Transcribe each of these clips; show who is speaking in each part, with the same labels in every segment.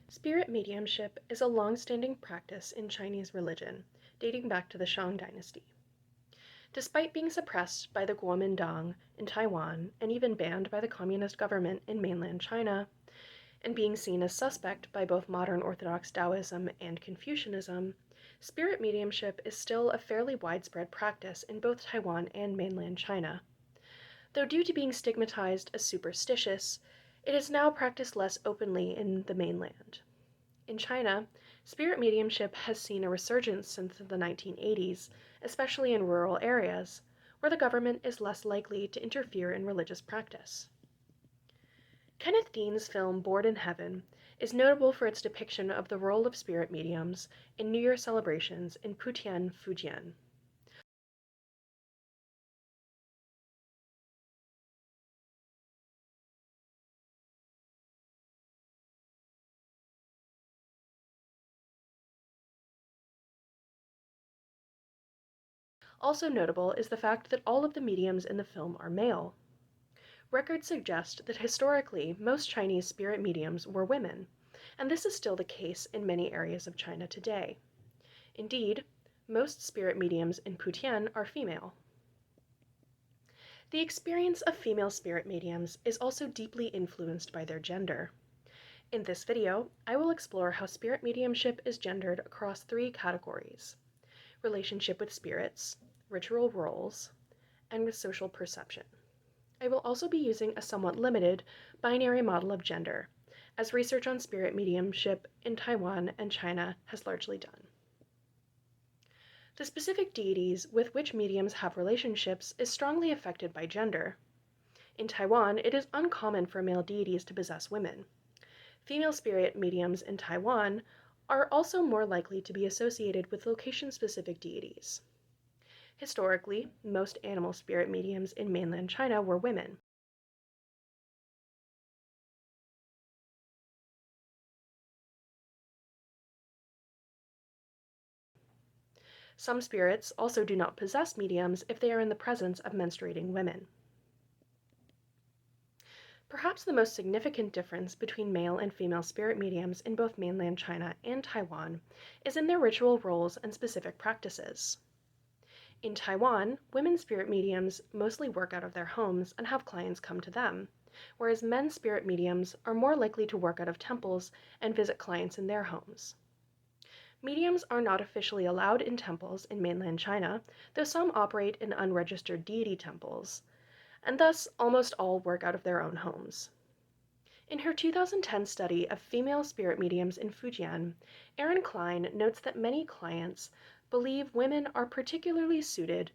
Speaker 1: Spirit mediumship is a long-standing practice in Chinese religion, dating back to the Shang dynasty. Despite being suppressed by the Kuomintang in Taiwan and even banned by the communist government in mainland China, and being seen as suspect by both modern Orthodox Taoism and Confucianism, spirit mediumship is still a fairly widespread practice in both Taiwan and mainland China. Though due to being stigmatized as superstitious, it is now practiced less openly in the mainland. In China, spirit mediumship has seen a resurgence since the 1980s, especially in rural areas, where the government is less likely to interfere in religious practice. Kenneth Dean's film Bored in Heaven is notable for its depiction of the role of spirit mediums in New Year celebrations in Putian, Fujian. Also notable is the fact that all of the mediums in the film are male. Records suggest that historically most Chinese spirit mediums were women, and this is still the case in many areas of China today. Indeed, most spirit mediums in Putian are female. The experience of female spirit mediums is also deeply influenced by their gender. In this video, I will explore how spirit mediumship is gendered across three categories: relationship with spirits, ritual roles, and with social perception. I will also be using a somewhat limited binary model of gender, as research on spirit mediumship in Taiwan and China has largely done. The specific deities with which mediums have relationships is strongly affected by gender. In Taiwan, it is uncommon for male deities to possess women. Female spirit mediums in Taiwan are also more likely to be associated with location-specific deities. Historically, most animal spirit mediums in mainland China were women. Some spirits also do not possess mediums if they are in the presence of menstruating women. Perhaps the most significant difference between male and female spirit mediums in both mainland China and Taiwan is in their ritual roles and specific practices. In Taiwan, women spirit mediums mostly work out of their homes and have clients come to them, whereas men spirit mediums are more likely to work out of temples and visit clients in their homes. Mediums are not officially allowed in temples in mainland China, though some operate in unregistered deity temples, and thus almost all work out of their own homes. In her 2010 study of female spirit mediums in Fujian, Erin Klein notes that many clients believe women are particularly suited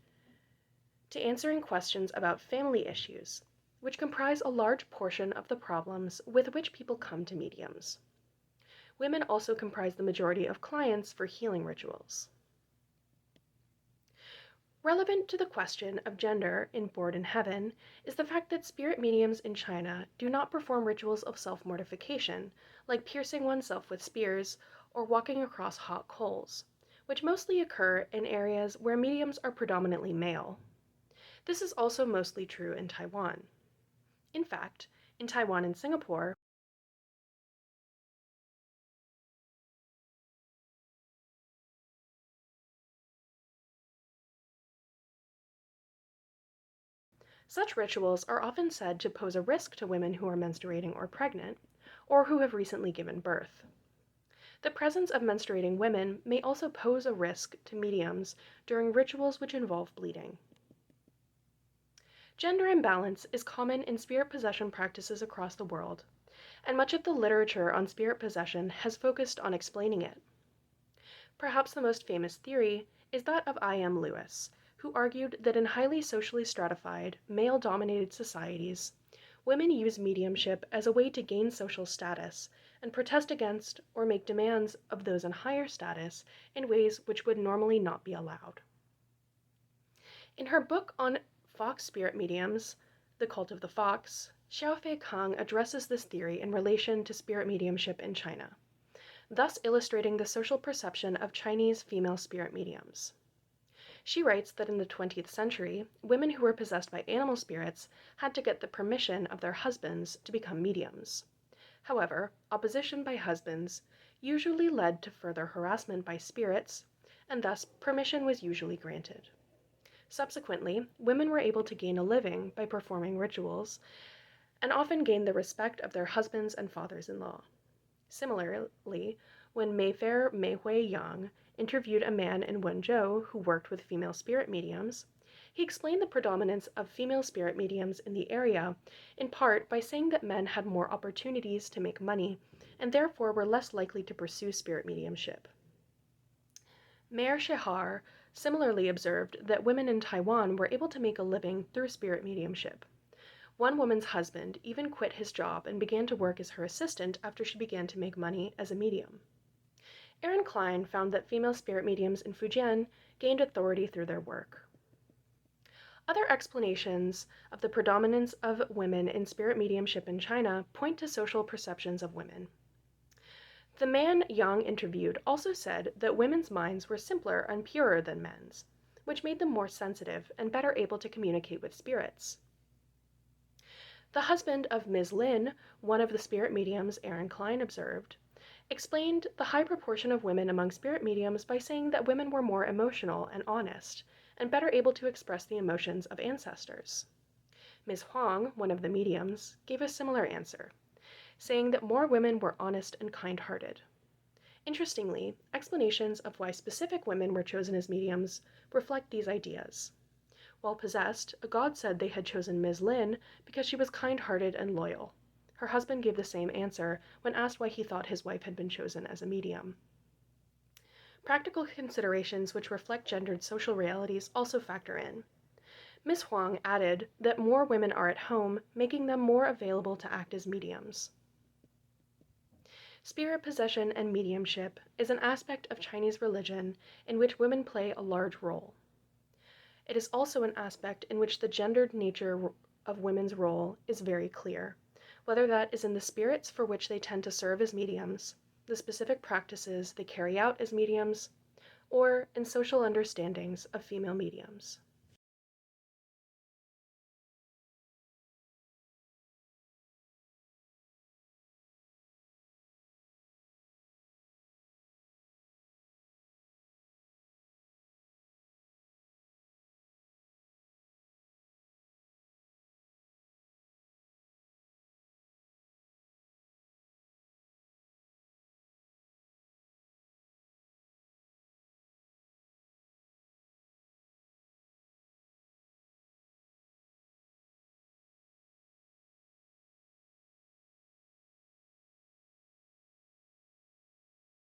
Speaker 1: to answering questions about family issues, which comprise a large portion of the problems with which people come to mediums. Women also comprise the majority of clients for healing rituals. Relevant to the question of gender in Bored in Heaven is the fact that spirit mediums in China do not perform rituals of self-mortification, like piercing oneself with spears or walking across hot coals, which mostly occur in areas where mediums are predominantly male. This is also mostly true in Taiwan. In fact, in Taiwan and Singapore, such rituals are often said to pose a risk to women who are menstruating or pregnant, or who have recently given birth. The presence of menstruating women may also pose a risk to mediums during rituals which involve bleeding. Gender imbalance is common in spirit possession practices across the world, and much of the literature on spirit possession has focused on explaining it. Perhaps the most famous theory is that of I.M. Lewis, who argued that in highly socially stratified, male-dominated societies, women use mediumship as a way to gain social status and protest against or make demands of those in higher status in ways which would normally not be allowed. In her book on fox spirit mediums, The Cult of the Fox, Xiaofei Kang addresses this theory in relation to spirit mediumship in China, thus illustrating the social perception of Chinese female spirit mediums. She writes that in the 20th century, women who were possessed by animal spirits had to get the permission of their husbands to become mediums. However, opposition by husbands usually led to further harassment by spirits, and thus permission was usually granted. Subsequently, women were able to gain a living by performing rituals, and often gained the respect of their husbands and fathers-in-law. Similarly, when Mayfair Meihui Yang interviewed a man in Wenzhou who worked with female spirit mediums, he explained the predominance of female spirit mediums in the area, in part by saying that men had more opportunities to make money, and therefore were less likely to pursue spirit mediumship. Mayor Shehar similarly observed that women in Taiwan were able to make a living through spirit mediumship. One woman's husband even quit his job and began to work as her assistant after she began to make money as a medium. Aaron Klein found that female spirit mediums in Fujian gained authority through their work. Other explanations of the predominance of women in spirit mediumship in China point to social perceptions of women. The man Yang interviewed also said that women's minds were simpler and purer than men's, which made them more sensitive and better able to communicate with spirits. The husband of Ms. Lin, one of the spirit mediums Aaron Klein observed, explained the high proportion of women among spirit mediums by saying that women were more emotional and honest, and better able to express the emotions of ancestors. Ms. Huang, one of the mediums, gave a similar answer, saying that more women were honest and kind-hearted. Interestingly, explanations of why specific women were chosen as mediums reflect these ideas. While possessed, a god said they had chosen Ms. Lin because she was kind-hearted and loyal. Her husband gave the same answer when asked why he thought his wife had been chosen as a medium. Practical considerations which reflect gendered social realities also factor in. Ms. Huang added that more women are at home, making them more available to act as mediums. Spirit possession and mediumship is an aspect of Chinese religion in which women play a large role. It is also an aspect in which the gendered nature of women's role is very clear, whether that is in the spirits for which they tend to serve as mediums, the specific practices they carry out as mediums, or in social understandings of female mediums.